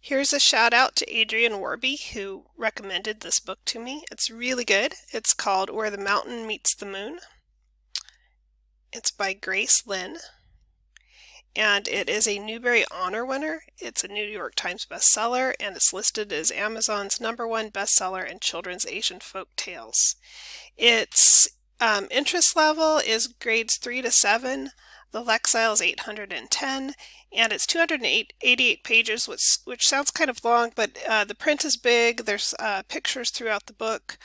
Here's a shout out to Adrienne Warby who recommended this book to me. It's really good. It's called Where the Mountain Meets the Moon. It's by Grace Lin, and it is a Newbery Honor winner. It's a New York Times bestseller, and it's listed as Amazon's #1 bestseller in children's Asian folk tales. Its interest level is grades 3 to 7. The Lexile is 810, and it's 288 pages, which sounds kind of long, but the print is big. There's pictures throughout the book,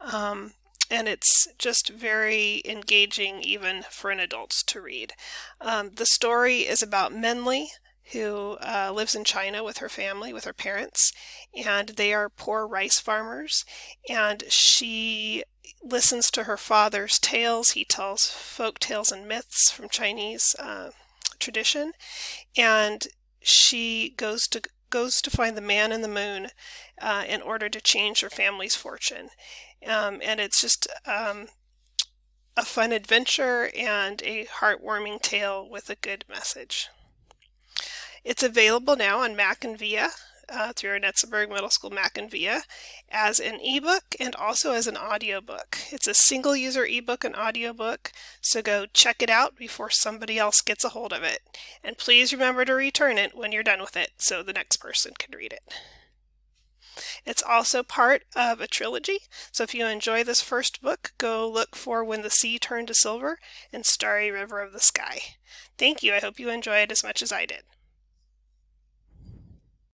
and it's just very engaging even for an adult to read. The story is about Menli, who lives in China with her family, with her parents, and they are poor rice farmers, and she listens to her father's tales. He tells folk tales and myths from Chinese tradition, and she goes to find the man in the moon in order to change her family's fortune. And it's just a fun adventure and a heartwarming tale with a good message. It's available now on Mac and Via through our Netzeberg Middle School Mac and Via as an ebook and also as an audiobook. It's a single user ebook and audiobook, so go check it out before somebody else gets a hold of it. And please remember to return it when you're done with it so the next person can read it. It's also part of a trilogy, so if you enjoy this first book, go look for When the Sea Turned to Silver and Starry River of the Sky. Thank you. I hope you enjoy it as much as I did.